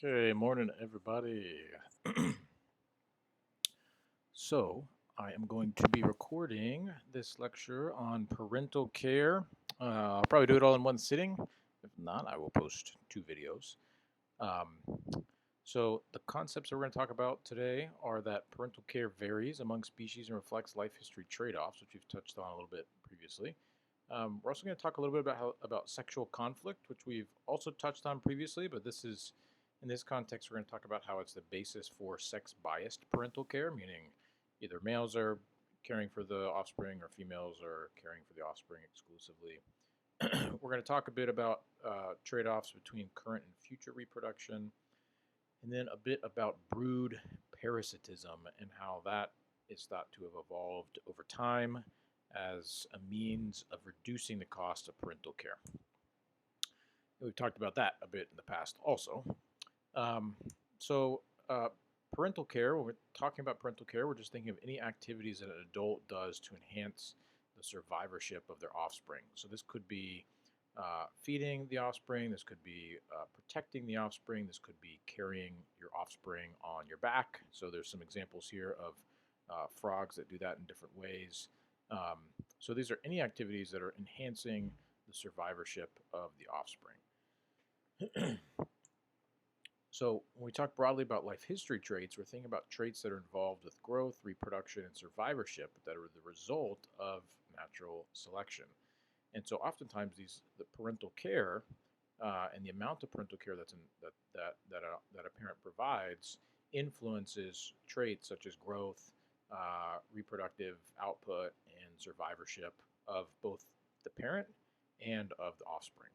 Okay, morning everybody. So, I am going to be recording this lecture on parental care. I'll probably do it all in one sitting. If not, I will post two videos. Um, so, the concepts that we're going to talk about today are that parental care varies among species and reflects life history trade-offs, which we've touched on a little bit previously. We're also going to talk a little bit about sexual conflict, which we've also touched on previously, but in this context, we're going to talk about how it's the basis for sex-biased parental care, meaning either males are caring for the offspring or females are caring for the offspring exclusively. We're going to talk a bit about trade-offs between current and future reproduction, and then a bit about brood parasitism and how that is thought to have evolved over time as a means of reducing the cost of parental care. And we've talked about that a bit in the past also. Um, so, uh, Parental care, when we're talking about parental care, we're just thinking of any activities that an adult does to enhance the survivorship of their offspring. So, this could be feeding the offspring, this could be protecting the offspring, this could be carrying your offspring on your back. So, there's some examples here of frogs that do that in different ways. Um, so, these are any activities that are enhancing the survivorship of the offspring. So, when we talk broadly about life history traits, we're thinking about traits that are involved with growth, reproduction, and survivorship that are the result of natural selection. And so, oftentimes, the parental care and the amount of parental care that a parent provides influences traits such as growth, reproductive output, and survivorship of both the parent and of the offspring.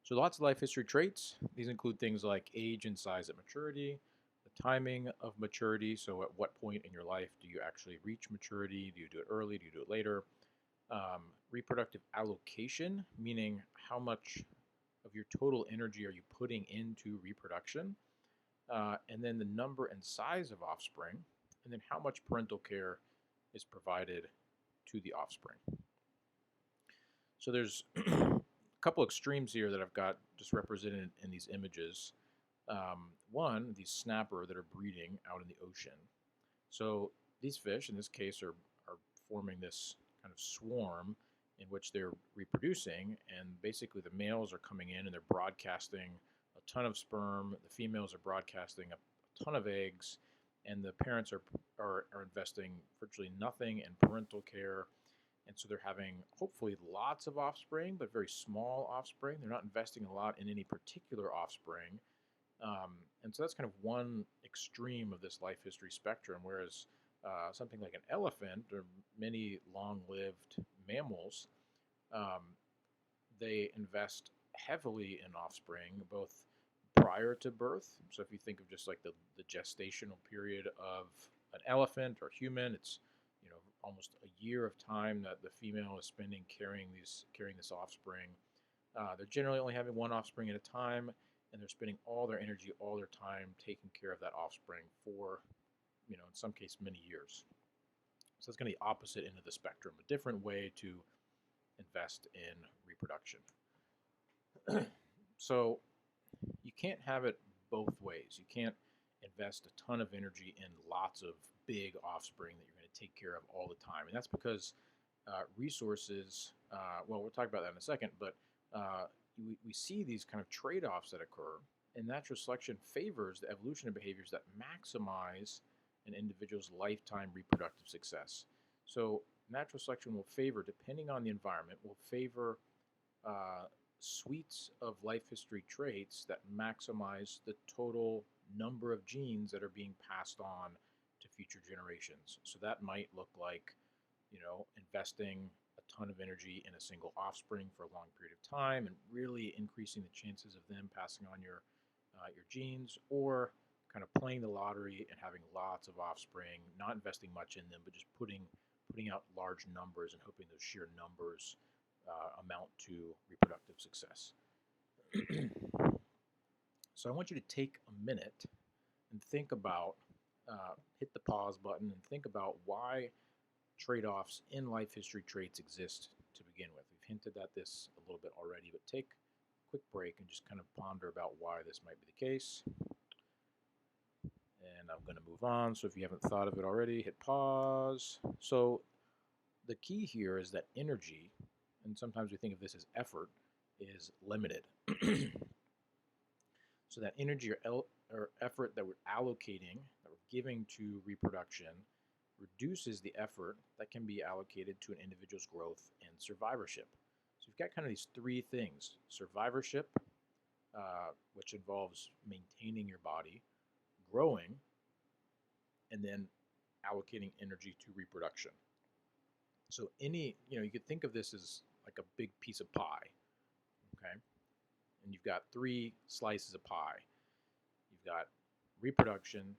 So lots of life history traits. These include things like age and size at maturity, the timing of maturity. So at what point in your life do you actually reach maturity? Do you do it early? Do you do it later? Reproductive allocation, meaning how much of your total energy are you putting into reproduction? And then the number and size of offspring, and then how much parental care is provided to the offspring. So there's a couple extremes here that I've got just represented in these images. One, these snapper that are breeding out in the ocean. So these fish, in this case, are forming this kind of swarm in which they're reproducing, and basically the males are coming in and they're broadcasting a ton of sperm. The females are broadcasting a ton of eggs, and the parents are investing virtually nothing in parental care, and so they're having hopefully lots of offspring, but very small offspring. They're not investing a lot in any particular offspring. And so that's kind of one extreme of this life history spectrum, whereas something like an elephant or many long lived mammals, um, they invest heavily in offspring, both prior to birth. So if you think of just like the gestational period of an elephant or human, it's almost a year of time that the female is spending carrying this offspring. They're generally only having one offspring at a time, and they're spending all their energy, all their time taking care of that offspring for, in some case, many years. So that's kind of the opposite end of the spectrum, a different way to invest in reproduction. So you can't have it both ways. You can't invest a ton of energy in lots of big offspring that you're going to take care of all the time. And that's because resources, well, we'll talk about that in a second, but we see these kind of trade offs that occur, and natural selection favors the evolutionary behaviors that maximize an individual's lifetime reproductive success. So, natural selection will favor, depending on the environment, will favor uh, suites of life history traits that maximize the total number of genes that are being passed on to future generations. So that might look like, investing a ton of energy in a single offspring for a long period of time and really increasing the chances of them passing on your genes, or kind of playing the lottery and having lots of offspring, not investing much in them, but just putting out large numbers and hoping those sheer numbers amount to reproductive success. So I want you to take a minute and think about, hit the pause button and think about why trade-offs in life history traits exist to begin with. We've hinted at this a little bit already, but take quick break and just kind of ponder about why this might be the case. And I'm going to move on. So if you haven't thought of it already, hit pause. So the key here is that energy, and sometimes we think of this as effort, is limited. So that energy or effort that we're allocating, that we're giving to reproduction, reduces the effort that can be allocated to an individual's growth and survivorship. So you've got kind of these three things: survivorship, which involves maintaining your body, growing, and then allocating energy to reproduction. So you could think of this as like a big piece of pie, okay? And you've got three slices of pie. You've got reproduction,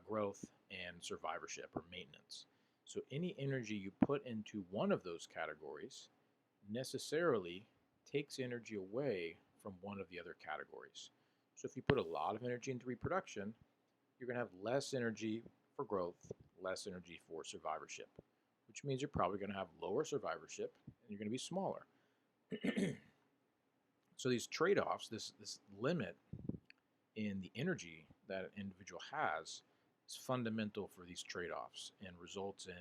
growth, and survivorship or maintenance. So any energy you put into one of those categories necessarily takes energy away from one of the other categories. So if you put a lot of energy into reproduction, you're going to have less energy for growth, less energy for survivorship, which means you're probably going to have lower survivorship and you're going to be smaller. So these trade-offs, this limit in the energy that an individual has is fundamental for these trade-offs and results in,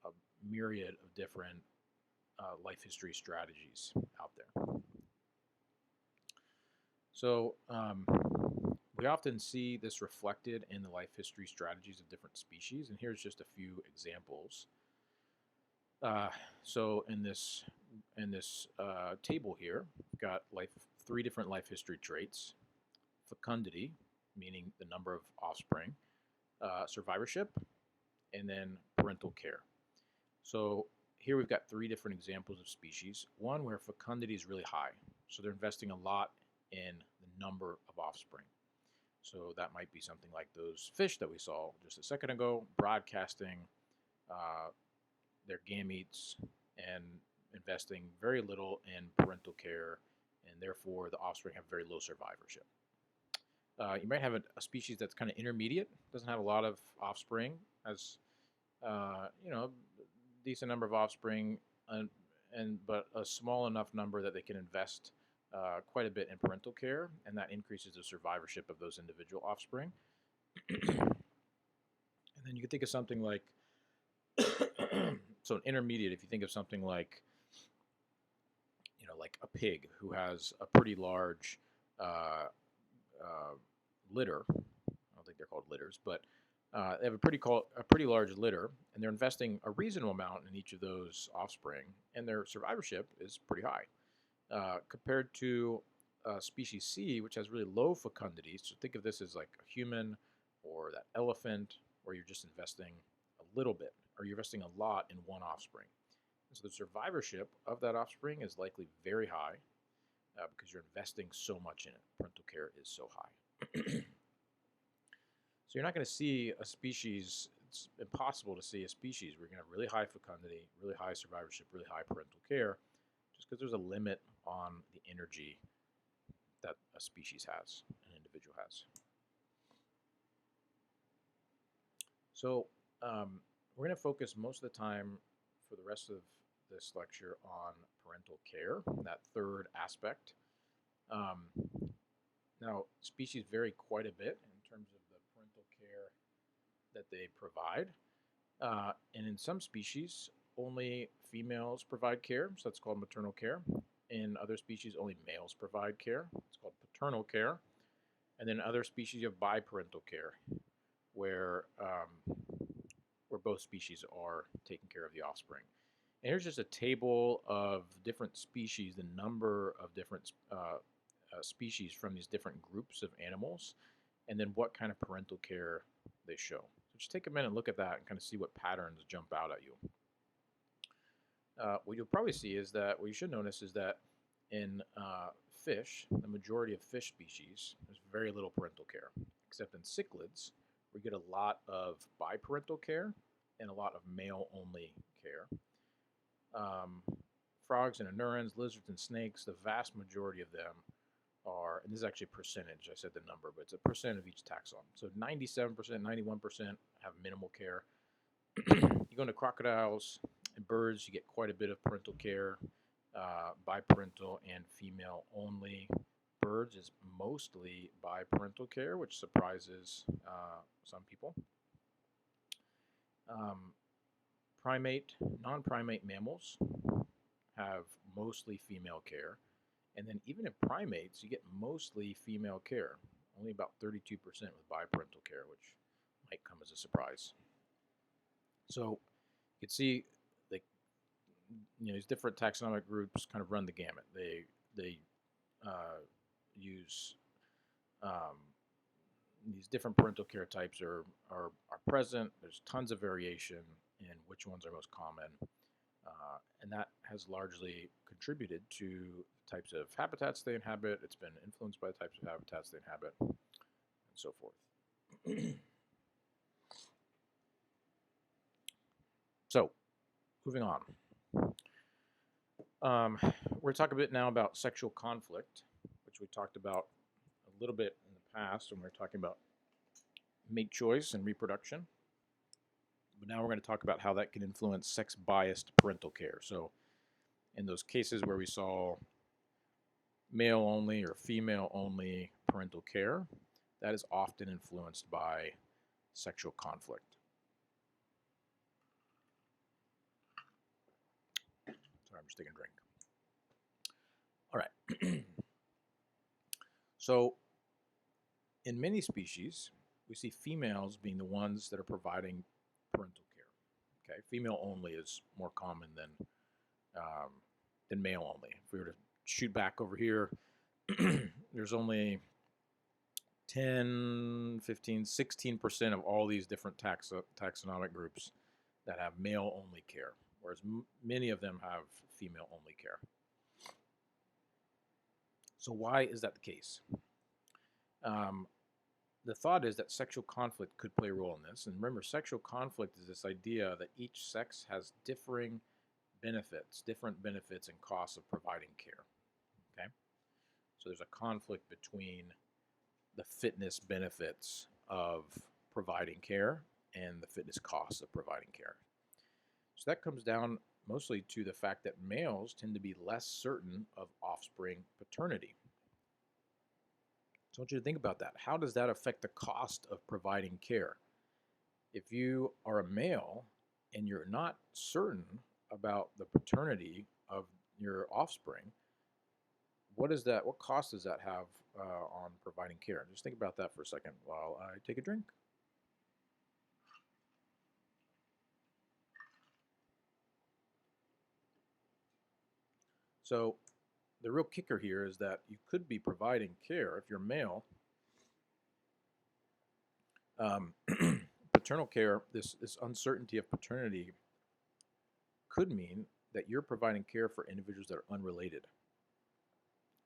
a myriad of different life history strategies out there. So we often see this reflected in the life history strategies of different species, and here's just a few examples. So in this table here, we've got three different life history traits: fecundity, meaning the number of offspring, survivorship, and then parental care. So here we've got three different examples of species. One where fecundity is really high, so they're investing a lot in the number of offspring. So that might be something like those fish that we saw just a second ago, broadcasting their gametes and investing very little in parental care, and therefore the offspring have very low survivorship. You might have a species that's kind of intermediate, doesn't have a lot of offspring, has decent number of offspring, but a small enough number that they can invest quite a bit in parental care, and that increases the survivorship of those individual offspring. And then you can think of something like, so an intermediate, if you think of something like, like a pig who has a pretty large litter. I don't think they're called litters, but they have a pretty large litter, and they're investing a reasonable amount in each of those offspring, and their survivorship is pretty high compared to species C, which has really low fecundity. So think of this as like a human or that elephant, where you're just investing a little bit, or you're investing a lot in one offspring. And so the survivorship of that offspring is likely very high because you're investing so much in it. Parental care is so high. So you're not going to see a species, it's impossible to see a species where you're going to have really high fecundity, really high survivorship, really high parental care, just because there's a limit on the energy that a species has, an individual has. So we're going to focus most of the time for the rest of this lecture on parental care, that third aspect. Now, species vary quite a bit in terms of the parental care that they provide. And in some species, only females provide care, so that's called maternal care. In other species, only males provide care. It's called paternal care. And then other species, you have biparental care, where both species are taking care of the offspring. And here's just a table of different species, the number of different species from these different groups of animals, and then what kind of parental care they show. So just take a minute and look at that and kind of see what patterns jump out at you. What you'll probably see is that, what you should notice is that in fish, the majority of fish species, there's very little parental care, except in cichlids, we get a lot of biparental care and a lot of male-only care. Frogs and anurans, lizards and snakes, the vast majority of them are, and this is actually a percentage, I said the number, but it's a percent of each taxon. So 97%, 91% have minimal care. You go into crocodiles and birds, you get quite a bit of parental care. biparental and female only. Birds is mostly biparental care, which surprises some people. Um, non-primate mammals have mostly female care. And then even in primates, you get mostly female care, only about 32% with biparental care, which might come as a surprise. So you can see like these different taxonomic groups kind of run the gamut. They use these different parental care types are present. There's tons of variation in which ones are most common. And that has largely contributed to the types of habitats they inhabit. It's been influenced by the types of habitats they inhabit, and so forth. So, moving on. We're going to talk a bit now about sexual conflict, which we talked about a little bit in the past when we were talking about mate choice and reproduction. But now we're going to talk about how that can influence sex-biased parental care. So in those cases where we saw male-only or female-only parental care, that is often influenced by sexual conflict. Sorry, I'm just taking a drink. All right. So in many species, we see females being the ones that are providing parental care. Okay, female only is more common than male only. If we were to shoot back over here, there's only 10, 15, 16% of all these different taxonomic groups that have male only care, whereas many of them have female only care. So why is that the case? The thought is that sexual conflict could play a role in this. And remember, sexual conflict is this idea that each sex has different benefits and costs of providing care. Okay? So there's a conflict between the fitness benefits of providing care and the fitness costs of providing care. So that comes down mostly to the fact that males tend to be less certain of offspring paternity. So I want you to think about that. How does that affect the cost of providing care? If you are a male and you're not certain about the paternity of your offspring, what cost does that have on providing care? Just think about that for a second while I take a drink. So the real kicker here is that you could be providing care if you're male. Paternal care, this uncertainty of paternity could mean that you're providing care for individuals that are unrelated.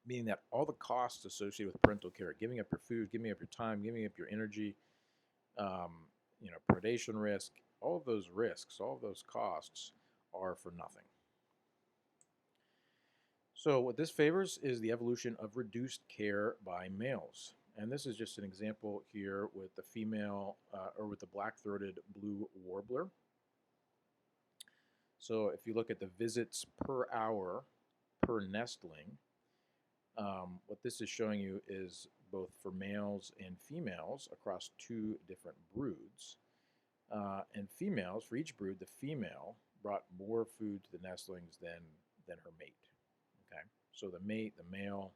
Meaning that all the costs associated with parental care, giving up your food, giving up your time, giving up your energy, predation risk, all of those risks, all of those costs are for nothing. So what this favors is the evolution of reduced care by males. And this is just an example here with the female, or with the black-throated blue warbler. So if you look at the visits per hour per nestling, what this is showing you is both for males and females across two different broods. And females, for each brood, the female brought more food to the nestlings than her mate. Okay, so the male,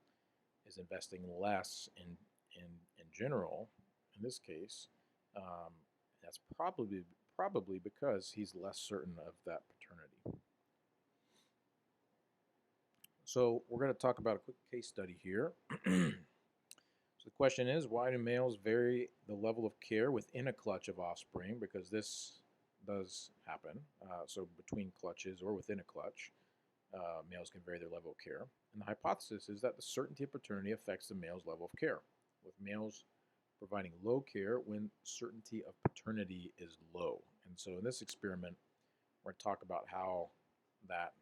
is investing less in general. In this case, that's probably because he's less certain of that paternity. So we're going to talk about a quick case study here. So the question is, why do males vary the level of care within a clutch of offspring? Because this does happen. So between clutches or within a clutch, males can vary their level of care. And the hypothesis is that the certainty of paternity affects the male's level of care, with males providing low care when certainty of paternity is low. And so in this experiment, we're going to talk about how that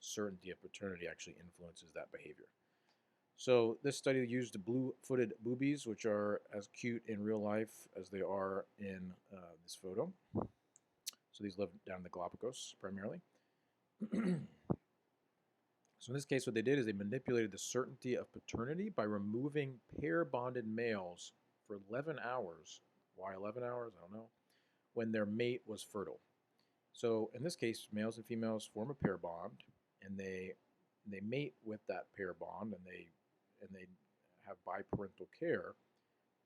certainty of paternity actually influences that behavior. So this study used blue-footed boobies, which are as cute in real life as they are in this photo. So these live down in the Galapagos primarily. So in this case, what they did is they manipulated the certainty of paternity by removing pair-bonded males for 11 hours. Why 11 hours? I don't know. When their mate was fertile. So in this case, males and females form a pair bond, and they mate with that pair bond, and they have biparental care.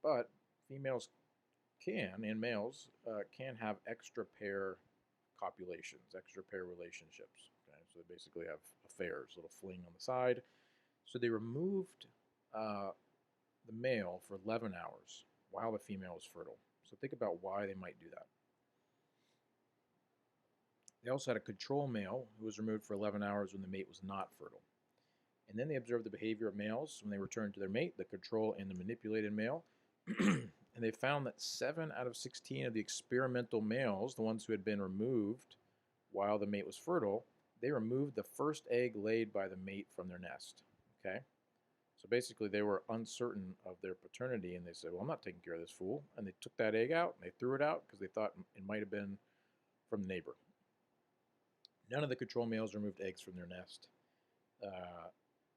But females can and males can have extra pair copulations, extra pair relationships. Okay, so they basically have affairs, little fling on the side. So they removed uh, the male for 11 hours while the female was fertile. So think about why they might do that. They also had a control male who was removed for 11 hours when the mate was not fertile. And then they observed the behavior of males when they returned to their mate, the control and the manipulated male. And they found that 7 out of 16 of the experimental males, the ones who had been removed while the mate was fertile, they removed the first egg laid by the mate from their nest. Okay? So basically, they were uncertain of their paternity, and they said, well, I'm not taking care of this fool. And they took that egg out, and they threw it out because they thought it might have been from the neighbor. None of the control males removed eggs from their nest.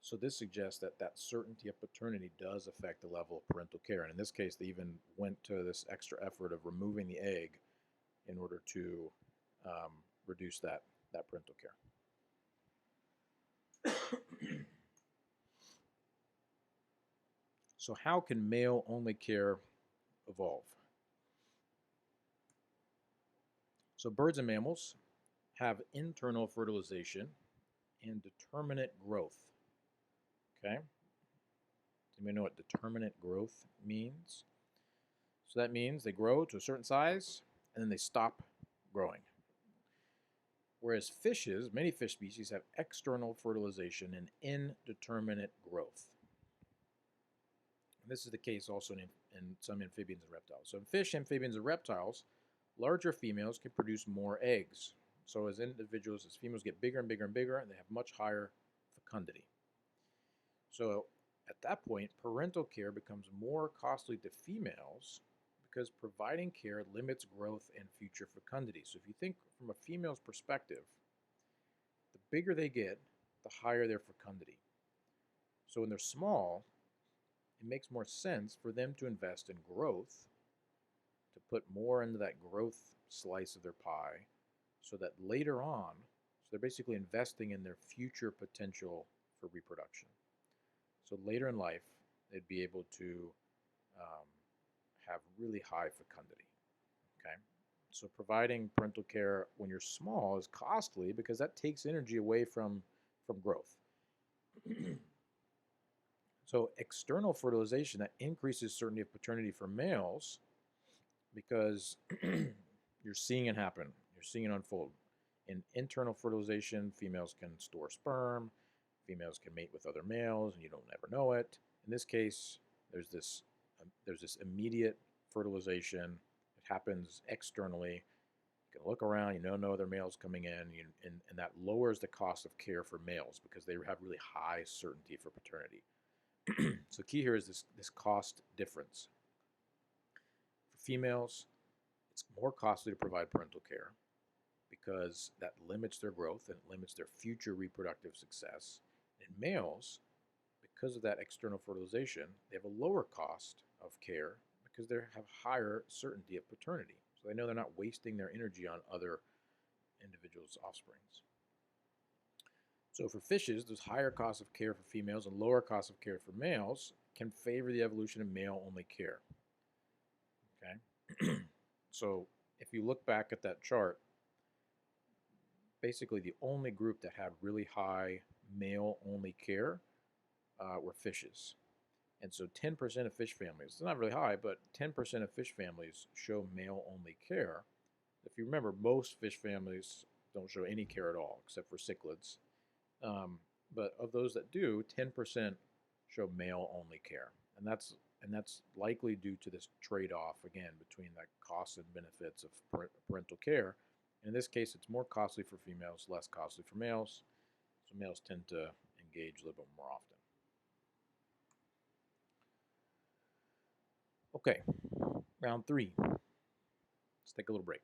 So this suggests that that certainty of paternity does affect the level of parental care. And in this case, they even went to this extra effort of removing the egg in order to reduce that parental care. So how can male-only care evolve? So birds and mammals have internal fertilization and determinate growth. Okay? Do you know what determinate growth means? So that means they grow to a certain size and then they stop growing. Whereas fishes, many fish species have external fertilization and indeterminate growth. And this is the case also in some amphibians and reptiles. So in fish, amphibians, and reptiles, larger females can produce more eggs. So as individuals, as females get bigger and bigger and bigger, and they have much higher fecundity. So at that point, parental care becomes more costly to females because providing care limits growth and future fecundity. So if you think from a female's perspective, the bigger they get, the higher their fecundity. So when they're small, it makes more sense for them to invest in growth, to put more into that growth slice of their pie, so that later on, so they're basically investing in their future potential for reproduction. So later in life, they'd be able to have really high fecundity. Okay, so providing parental care when you're small is costly because that takes energy away from growth. So external fertilization, that increases certainty of paternity for males because you're seeing it happen. You're seeing it unfold. In internal fertilization, females can store sperm, females can mate with other males, and you don't ever know it. In this case, there's this immediate fertilization. It happens externally. You can look around, you know no other males coming in, and that lowers the cost of care for males because they have really high certainty for paternity. So key here is this cost difference. For females, it's more costly to provide parental care because that limits their growth and it limits their future reproductive success. In males, because of that external fertilization, they have a lower cost of care because they have higher certainty of paternity. So they know they're not wasting their energy on other individuals' offsprings. So for fishes, those higher costs of care for females and lower costs of care for males can favor the evolution of male-only care. Okay? So if you look back at that chart, basically the only group that had really high male-only care were fishes. And so 10% of fish families, it's not really high, but 10% of fish families show male-only care. If you remember, most fish families don't show any care at all, except for cichlids. But of those that do, 10% show male-only care. And that's likely due to this trade-off, again, between the costs and benefits of parental care. And in this case, it's more costly for females, less costly for males. So males tend to engage a little bit more often. Okay, round 3. Let's take a little break.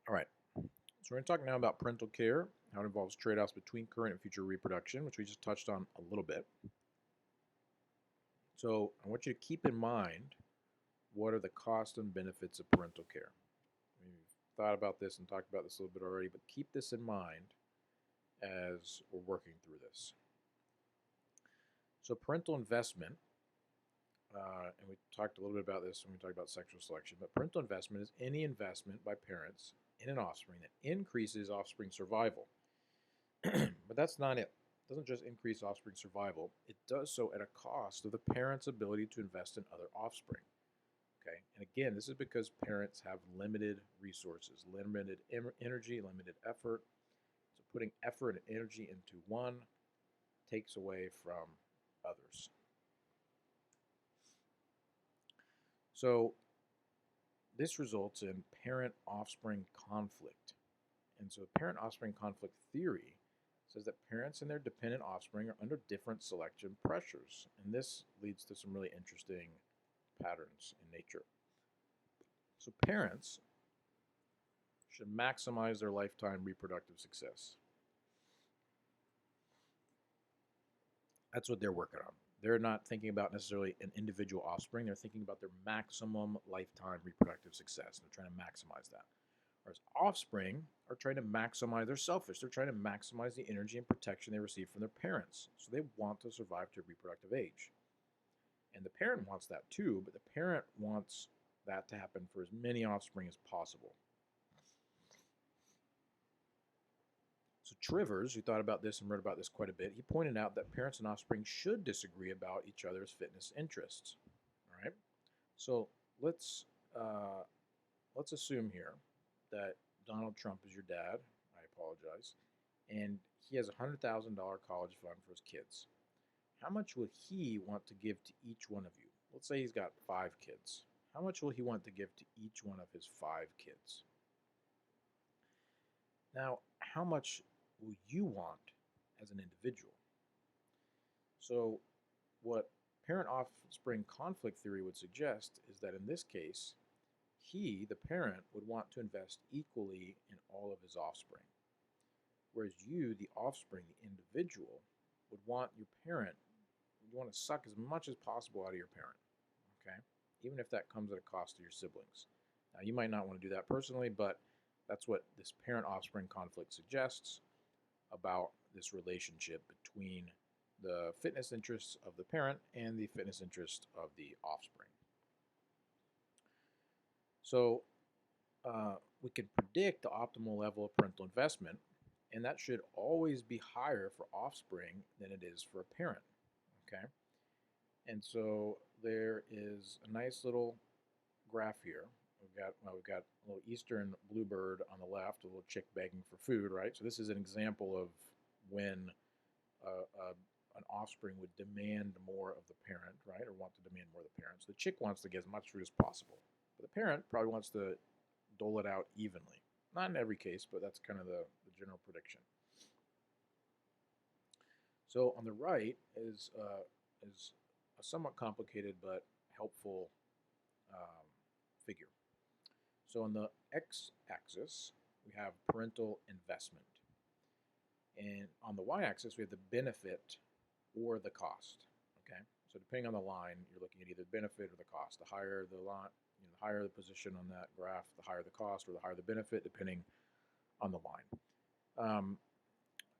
All right. So we're going to talk now about parental care, how it involves trade-offs between current and future reproduction, which we just touched on a little bit. So I want you to keep in mind what are the costs and benefits of parental care. We've thought about this and talked about this a little bit already, but keep this in mind as we're working through this. So parental investment, and we talked a little bit about this when we talked about sexual selection, but parental investment is any investment by parents in an offspring that increases offspring survival. But that's not it. It doesn't just increase offspring survival, it does so at a cost of the parent's ability to invest in other offspring. Okay, and again, this is because parents have limited resources, limited energy, limited effort. So putting effort and energy into one takes away from others. So this results in parent-offspring conflict. And so parent-offspring conflict theory says that parents and their dependent offspring are under different selection pressures. And this leads to some really interesting patterns in nature. So parents should maximize their lifetime reproductive success. That's what they're working on. They're not thinking about necessarily an individual offspring. They're thinking about their maximum lifetime reproductive success. They're trying to maximize that. Whereas offspring are trying to maximize, they're selfish. They're trying to maximize the energy and protection they receive from their parents. So they want to survive to reproductive age. And the parent wants that too, but the parent wants that to happen for as many offspring as possible. So Trivers, who thought about this and wrote about this quite a bit, he pointed out that parents and offspring should disagree about each other's fitness interests. All right. So let's assume here that Donald Trump is your dad. I apologize, and he has a $100,000 college fund for his kids. How much will he want to give to each one of you? Let's say he's got 5 kids. How much will he want to give to each one of his 5 kids? Now, how much will you want as an individual? So, what parent offspring conflict theory would suggest is that in this case, he, the parent, would want to invest equally in all of his offspring. Whereas you, the offspring, the individual, would want your parent, you want to suck as much as possible out of your parent. Okay? Even if that comes at a cost to your siblings. Now, you might not want to do that personally, but that's what this parent offspring conflict suggests about this relationship between the fitness interests of the parent and the fitness interest of the offspring. So we can predict the optimal level of parental investment, and that should always be higher for offspring than it is for a parent. Okay, and so there is a nice little graph here. We've got a little eastern bluebird on the left, a little chick begging for food, right? So this is an example of when an offspring would demand more of the parent, right, or want to demand more of the parent. So the chick wants to get as much food as possible, but the parent probably wants to dole it out evenly. Not in every case, but that's kind of the general prediction. So on the right is a somewhat complicated but helpful figure. So on the x-axis, we have parental investment. And on the y-axis, we have the benefit or the cost. Okay, so depending on the line, you're looking at either benefit or the cost. The higher the line, the higher the position on that graph, the higher the cost or the higher the benefit, depending on the line.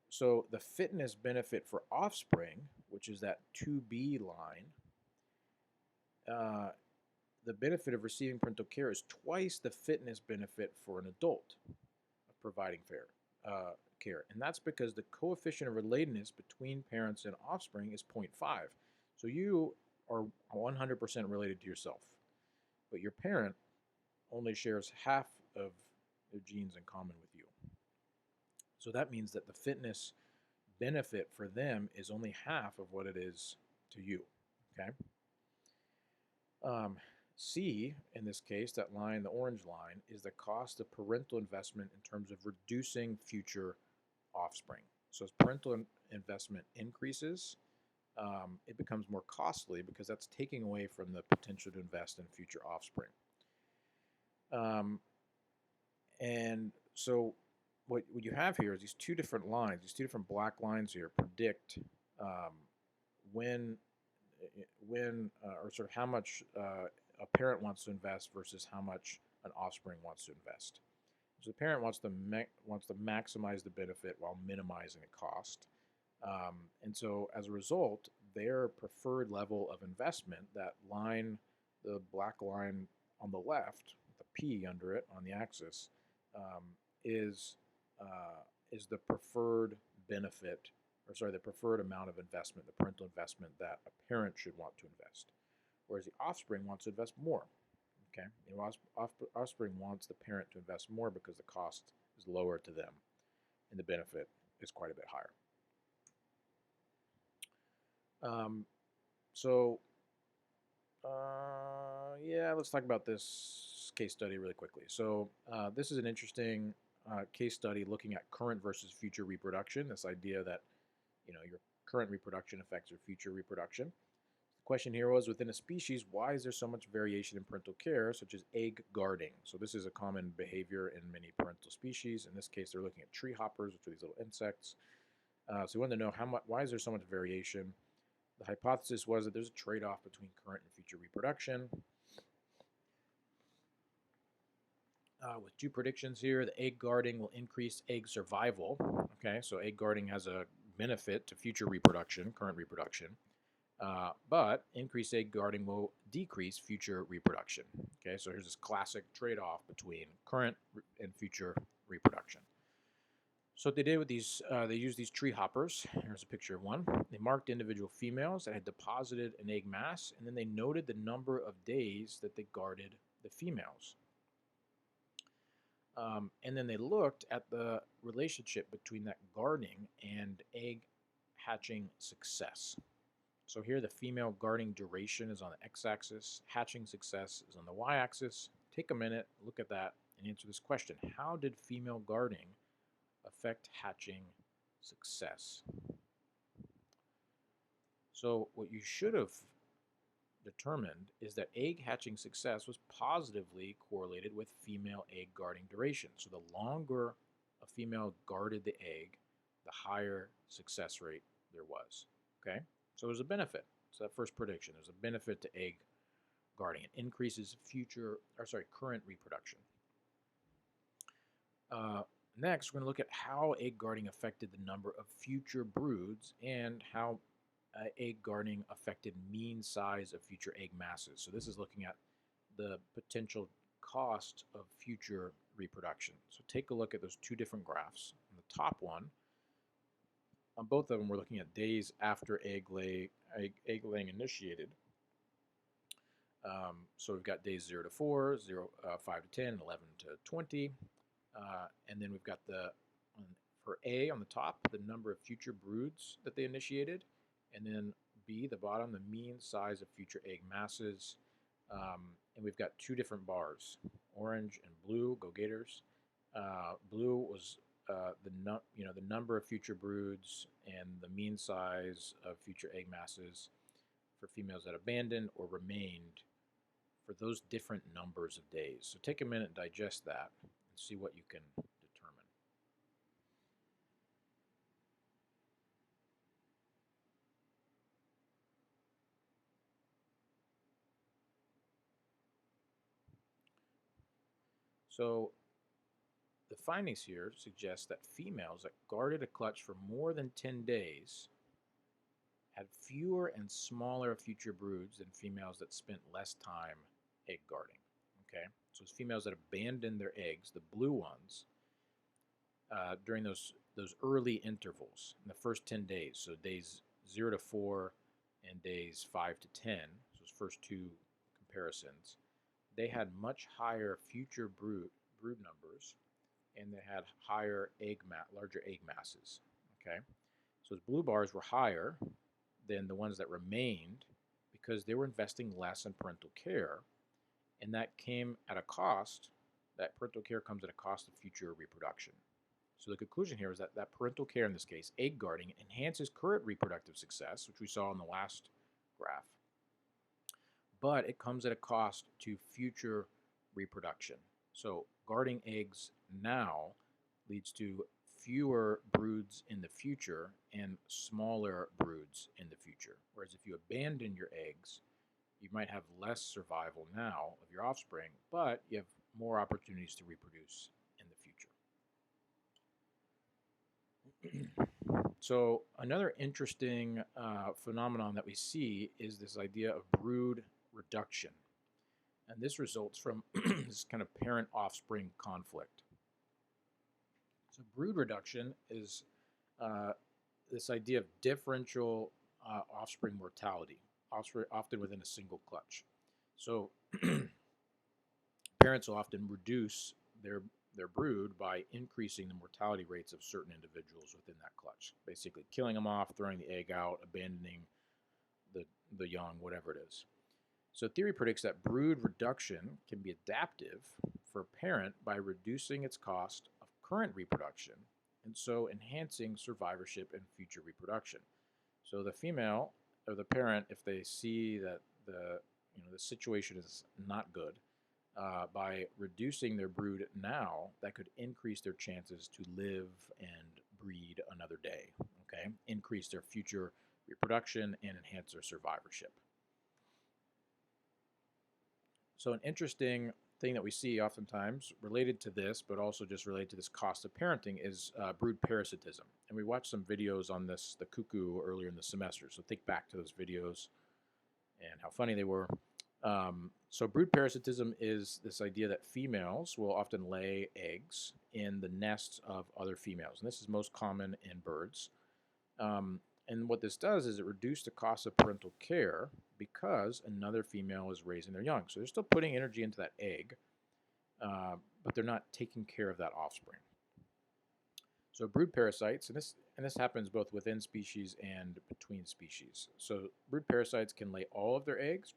So the fitness benefit for offspring, which is that 2B line, the benefit of receiving parental care is twice the fitness benefit for an adult of providing care. And that's because the coefficient of relatedness between parents and offspring is 0.5. So you are 100% related to yourself, but your parent only shares half of their genes in common with you. So that means that the fitness benefit for them is only half of what it is to you. Okay. C, in this case, that line, the orange line, is the cost of parental investment in terms of reducing future offspring. So as parental investment increases, it becomes more costly because that's taking away from the potential to invest in future offspring. And so what you have here is these two different lines, these two different black lines here predict um, when or sort of how much a parent wants to invest versus how much an offspring wants to invest. So the parent wants to maximize the benefit while minimizing the cost. And so as a result, their preferred level of investment, that line, the black line on the left, with the P under it on the axis, um, is is the preferred benefit, or sorry, the preferred amount of investment, the parental investment that a parent should want to invest, whereas the offspring wants to invest more. Okay, the offspring wants the parent to invest more because the cost is lower to them, and the benefit is quite a bit higher. Um, so, yeah, let's talk about this case study really quickly. So, this is an interesting case study looking at current versus future reproduction. This idea that your current reproduction affects your future reproduction. The question here was, within a species, why is there so much variation in parental care, such as egg guarding? So this is a common behavior in many parental species. In this case, they're looking at tree hoppers, which are these little insects. So we wanted to know why is there so much variation. The hypothesis was that there's a trade-off between current and future reproduction. With two predictions here, the egg guarding will increase egg survival. Okay, so egg guarding has a benefit to future reproduction, current reproduction. But increased egg guarding will decrease future reproduction. Okay, so here's this classic trade-off between current and future reproduction. So what they did with these, they used these tree hoppers. Here's a picture of one. They marked individual females that had deposited an egg mass, and then they noted the number of days that they guarded the females. And then they looked at the relationship between that guarding and egg hatching success. So here the female guarding duration is on the x-axis, hatching success is on the y-axis. Take a minute, look at that, and answer this question. How did female guarding affect hatching success? So what you should have determined is that egg hatching success was positively correlated with female egg guarding duration. So the longer a female guarded the egg, the higher success rate there was. Okay? So there's a benefit. So that first prediction, there's a benefit to egg guarding. It increases current reproduction. Next, we're going to look at how egg guarding affected the number of future broods and how egg guarding affected mean size of future egg masses. So this is looking at the potential cost of future reproduction. So take a look at those two different graphs. On the top one, on both of them, we're looking at days after egg laying initiated. So we've got days 0 to 4, 5 to 10, 11 to 20. And then we've got for A on the top, the number of future broods that they initiated. And then B, the bottom, the mean size of future egg masses. And we've got two different bars, orange and blue. Go Gators. Blue was the number of future broods and the mean size of future egg masses for females that abandoned or remained for those different numbers of days. So take a minute and digest that and see what you can determine. So the findings here suggest that females that guarded a clutch for more than 10 days had fewer and smaller future broods than females that spent less time egg guarding. Okay, so it's females that abandoned their eggs, the blue ones, during those early intervals in the first 10 days. So days 0 to 4 and days 5 to 10, so those first two comparisons, they had much higher future brood numbers, and they had larger egg masses. Okay, so those blue bars were higher than the ones that remained because they were investing less in parental care, and that came at a cost. That parental care comes at a cost of future reproduction. So the conclusion here is that parental care, in this case, egg guarding, enhances current reproductive success, which we saw in the last graph, but it comes at a cost to future reproduction. So guarding eggs now leads to fewer broods in the future and smaller broods in the future. Whereas if you abandon your eggs, you might have less survival now of your offspring, but you have more opportunities to reproduce in the future. So another interesting phenomenon that we see is this idea of brood reduction. And this results from this kind of parent-offspring conflict. So brood reduction is uh, this idea of differential offspring mortality, often within a single clutch. So parents will often reduce their brood by increasing the mortality rates of certain individuals within that clutch, basically killing them off, throwing the egg out, abandoning the, the young, whatever it is. So theory predicts that brood reduction can be adaptive for a parent by reducing its cost of current reproduction and so enhancing survivorship and future reproduction. So the female or the parent, if they see that the situation is not good, by reducing their brood now, that could increase their chances to live and breed another day. Okay, increase their future reproduction and enhance their survivorship. So an interesting thing that we see oftentimes related to this, but also just related to this cost of parenting, is brood parasitism. And we watched some videos on this, the cuckoo, earlier in the semester. So think back to those videos and how funny they were. So brood parasitism is this idea that females will often lay eggs in the nests of other females. And this is most common in birds. And what this does is it reduces the cost of parental care because another female is raising their young. So they're still putting energy into that egg, but they're not taking care of that offspring. So brood parasites, and this happens both within species and between species. So brood parasites can lay all of their eggs,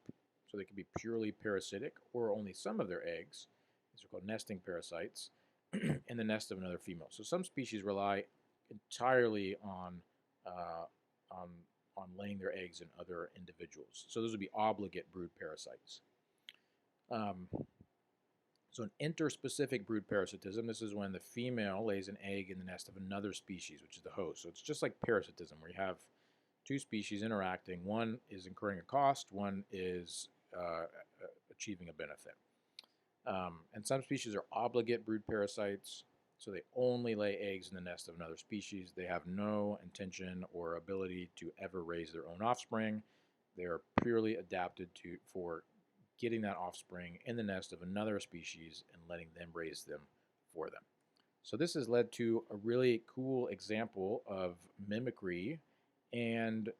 so they can be purely parasitic, or only some of their eggs. These are called nesting parasites in the nest of another female. So some species rely entirely uh, on on laying their eggs in other individuals. So those would be obligate brood parasites. Um, so an interspecific brood parasitism, this is when the female lays an egg in the nest of another species, which is the host. So it's just like parasitism, where you have two species interacting. One is incurring a cost, one is achieving a benefit. And some species are obligate brood parasites, so they only lay eggs in the nest of another species. They have no intention or ability to ever raise their own offspring. They are purely adapted for getting that offspring in the nest of another species and letting them raise them for them. So this has led to a really cool example of mimicry and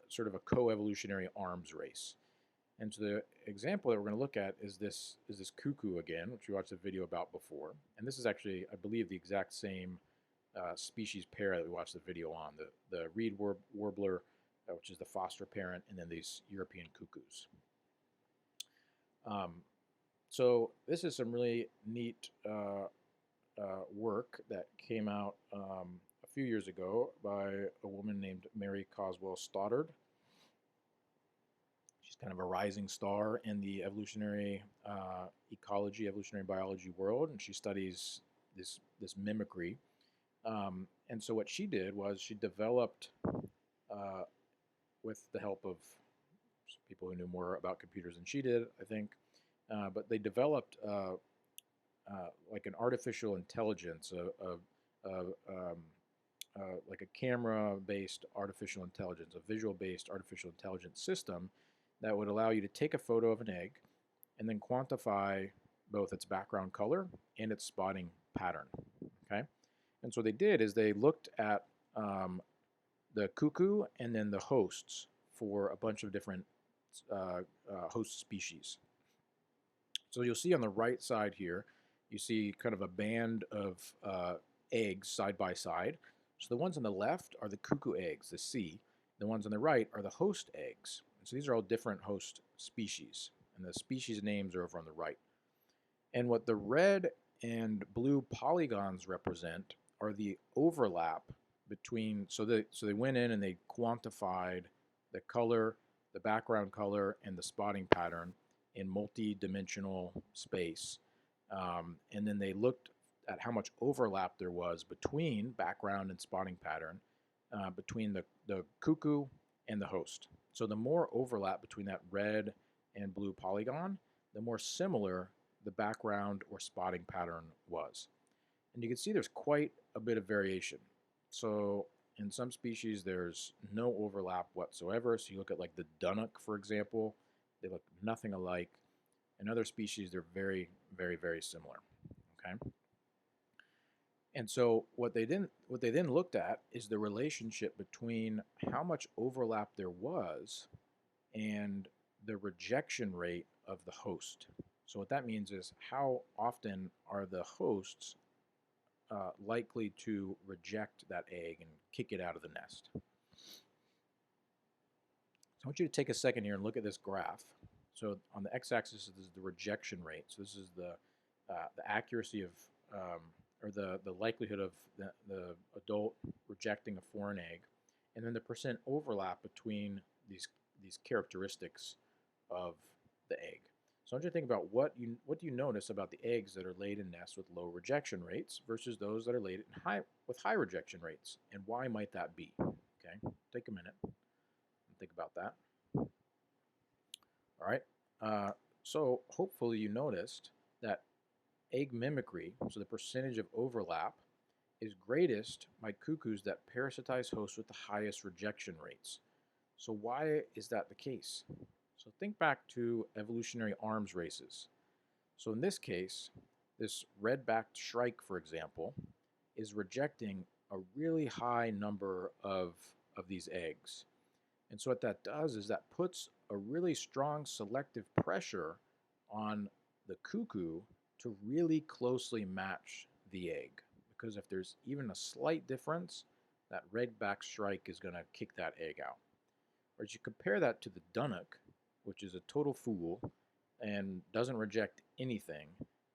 sort of a co-evolutionary arms race. And so the example that we're going to look at is this cuckoo again, which we watched a video about before. And this is actually, I believe, the exact same species pair that we watched the video on, the reed warbler, which is the foster parent, and then these European cuckoos. So this is some really neat work that came out a few years ago by a woman named Mary Coswell Stoddard. She's kind of a rising star in the evolutionary ecology, evolutionary biology world, and she studies this mimicry. And so what she did was she developed, with the help of people who knew more about computers than she did, I think, but they developed like an artificial intelligence, like a camera-based artificial intelligence, a visual-based artificial intelligence system that would allow you to take a photo of an egg and then quantify both its background color and its spotting pattern. Okay, and so what they did is they looked at the cuckoo and then the hosts for a bunch of different host species. So you'll see on the right side here, you see kind of a band of eggs side by side. So the ones on the left are the cuckoo eggs, the C. The ones on the right are the host eggs. And so these are all different host species. And the species names are over on the right. And what the red and blue polygons represent are the overlap between, so they went in and they quantified the color, the background color, and the spotting pattern in multi-dimensional space. And then they looked at how much overlap there was between background and spotting pattern, between the cuckoo and the host. So the more overlap between that red and blue polygon, the more similar the background or spotting pattern was. And you can see there's quite a bit of variation. So in some species, there's no overlap whatsoever. So you look at like the Dunnock, for example, they look nothing alike. In other species, they're very, very, very similar. Okay. And so what they then looked at is the relationship between how much overlap there was and the rejection rate of the host. So what that means is how often are the hosts likely to reject that egg and kick it out of the nest. So I want you to take a second here and look at this graph. So on the x-axis is the rejection rate. So this is the accuracy of or the likelihood of the adult rejecting a foreign egg, and then the percent overlap between these characteristics of the egg. So I want you to think about what do you notice about the eggs that are laid in nests with low rejection rates versus those that are laid with high rejection rates, and why might that be? Okay, take a minute and think about that. All right. So hopefully you noticed that egg mimicry, so the percentage of overlap, is greatest by cuckoos that parasitize hosts with the highest rejection rates. So why is that the case? So think back to evolutionary arms races. So in this case, this red-backed shrike, for example, is rejecting a really high number of these eggs. And so what that does is that puts a really strong selective pressure on the cuckoo to really closely match the egg. Because if there's even a slight difference, that red-backed shrike is going to kick that egg out. Or as you compare that to the Dunnock, which is a total fool and doesn't reject anything,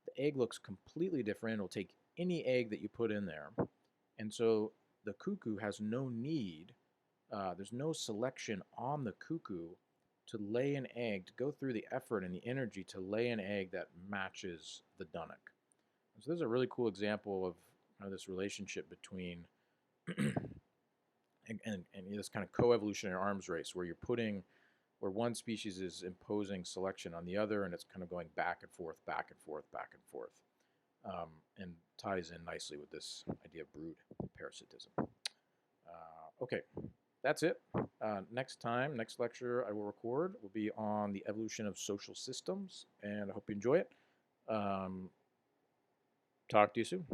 the egg looks completely different. It'll take any egg that you put in there. And so the cuckoo has no need, there's no selection on the cuckoo to lay an egg, to go through the effort and the energy to lay an egg that matches the Dunnock. So this is a really cool example of this relationship between and this kind of co-evolutionary arms race where where one species is imposing selection on the other, and it's kind of going back and forth, back and forth, back and forth, and ties in nicely with this idea of brood parasitism. Okay, that's it. Next lecture I will record will be on the evolution of social systems, and I hope you enjoy it. Talk to you soon.